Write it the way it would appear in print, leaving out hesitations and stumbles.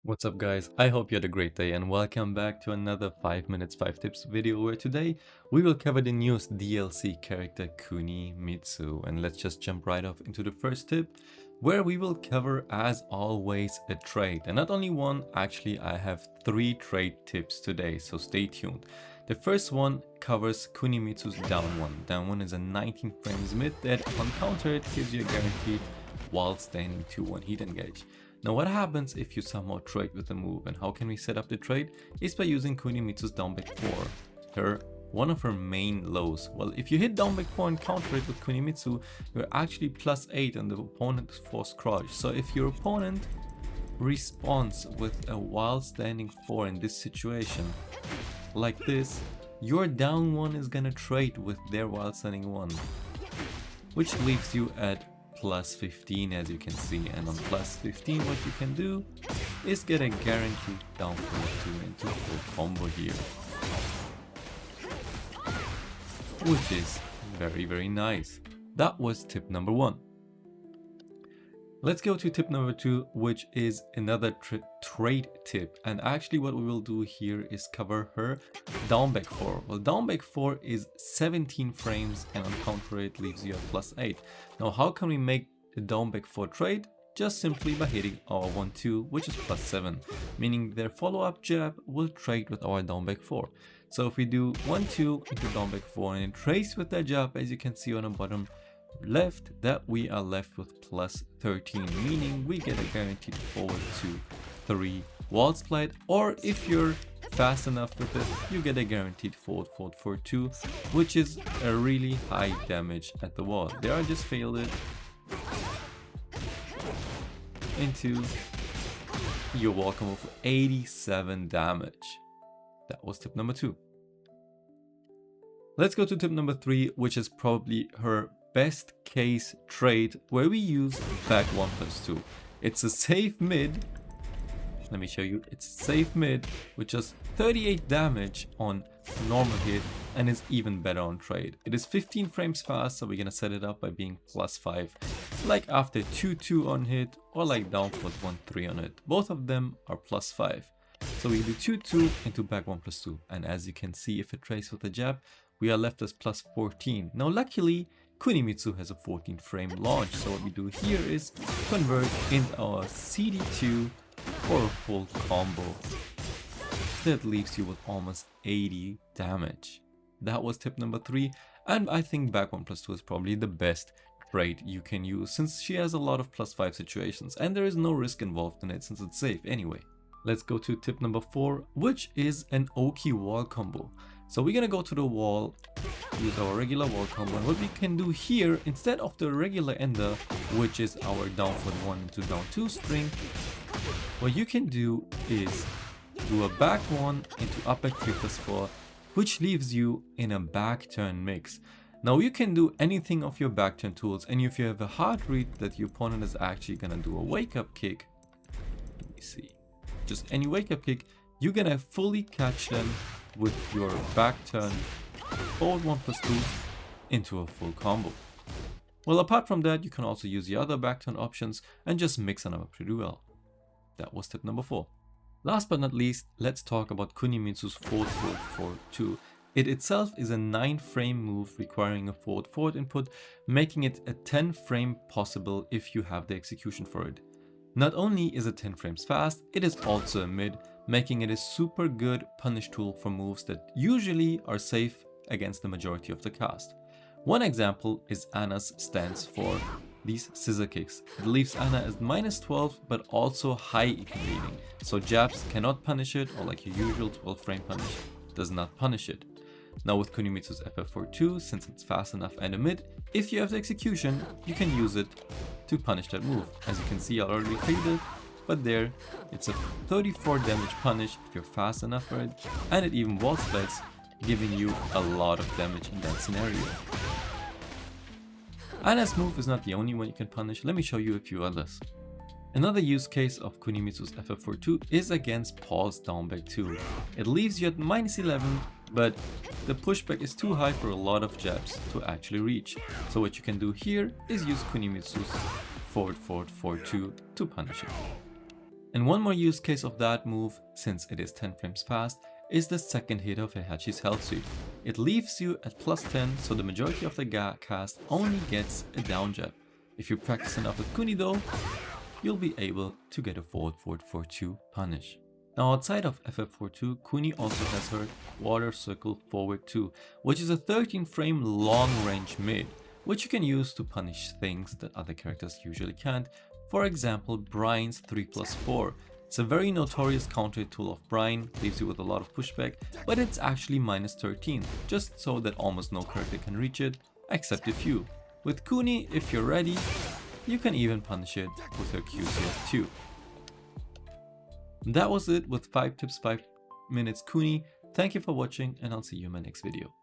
What's up guys, I hope you had a great day and welcome back to another 5 minutes 5 tips video where today we will cover the newest DLC character Kunimitsu, and let's just jump right off into the first tip where we will cover as always a trait, and not only one, actually I have 3 trait tips today, so stay tuned. The first one covers Kunimitsu's down one. Down one is a 19 frames mid that on counter it gives you a guaranteed while standing 2-1 heat engage. Now what happens if you somehow trade with the move, and how can we set up the trade is by using Kunimitsu's down back 4, one of her main lows. Well, if you hit down back 4 and counter it with Kunimitsu, you're actually +8 and the opponent is forced crouch. So if your opponent responds with a while standing 4 in this situation, like this, your down 1 is gonna trade with their while standing 1, which leaves you at +15 as you can see, and on +15 what you can do is get a guaranteed down 2 into full combo here, which is very nice. That was tip number 1. Let's go to tip number 2, which is another trade tip, and actually what we will do here is cover her down back 4. Well, down back 4 is 17 frames and on counter it leaves you at +8. Now how can we make the down back 4 trade? Just simply by hitting our 1-2, which is +7, meaning their follow-up jab will trade with our down back 4. So if we do 1-2 into down back 4 and it trades with that jab, as you can see on the bottom left, that we are left with +13, meaning we get a guaranteed forward 2-3 wall slide, or if you're fast enough with it, you get a guaranteed forward 4-2, which is a really high damage at the wall. There I just failed it into your wall combo for 87 damage. That was tip number 2. Let's go to tip number 3, which is probably her best case trade, where we use back 1+2. It's a safe mid. Let me show you. It's a safe mid with just 38 damage on normal hit and is even better on trade. It is 15 frames fast, so we're gonna set it up by being +5, like after 2-2 on hit or like down for 1-3 on hit. Both of them are +5. So we do 2-2 into back 1+2, and as you can see, if it trades with a jab, we are left as +14. Now luckily Kunimitsu has a 14 frame launch, so what we do here is convert into our CD2 for a full combo that leaves you with almost 80 damage. That was tip number 3, and I think back 1+2 is probably the best trade you can use, since she has a lot of +5 situations and there is no risk involved in it since it's safe anyway. Let's go to tip number 4, which is an Oki wall combo. So we're gonna go to the wall, use our regular wall combo, and what we can do here, instead of the regular ender, which is our down foot 1 into down 2 string, what you can do is do a back 1 into up back 3+4, which leaves you in a back turn mix. Now you can do anything of your back turn tools, and if you have a hard read that your opponent is actually gonna do a wake up kick, let me see, just any wake up kick, you're gonna fully catch them with your back turn forward 1+2 into a full combo. Well, apart from that, you can also use the other back turn options and just mix them up pretty well. That was tip number 4. Last but not least, let's talk about Kunimitsu's forward 4-2. It itself is a 9 frame move requiring a forward input, making it a 10 frame possible if you have the execution for it. Not only is it 10 frames fast, it is also a mid, making it a super good punish tool for moves that usually are safe against the majority of the cast. One example is Anna's stance for these scissor kicks. It leaves Anna as -12 but also high evading, so jabs cannot punish it, or like your usual 12 frame punish does not punish it. Now with Kunimitsu's FF42, since it's fast enough and a mid, if you have the execution, you can use it to punish that move. As you can see, I already failed it, but there, it's a 34 damage punish if you're fast enough for it, and it even wall splits, giving you a lot of damage in that scenario. Anna's move is not the only one you can punish, let me show you a few others. Another use case of Kunimitsu's FF42 is against Paul's down back 2. It leaves you at -11, but the pushback is too high for a lot of jabs to actually reach. So what you can do here is use Kunimitsu's forward 4-2 to punish it. And one more use case of that move, since it is 10 frames fast, is the second hit of Heihachi's health sweep. It leaves you at plus 10, so the majority of the cast only gets a down jab. If you practice enough with Kuni though, you'll be able to get a forward 4-4-2 punish. Now outside of FF42, Kuni also has her water circle forward 2, which is a 13 frame long range mid, which you can use to punish things that other characters usually can't. For example, Brian's 3+4. It's a very notorious counter tool of Brian, leaves you with a lot of pushback, but it's actually minus 13, just so that almost no character can reach it, except a few. With Kuni, if you're ready, you can even punish it with her QCF 2. That was it with 5 tips 5 minutes Kuni. Thank you for watching and I'll see you in my next video.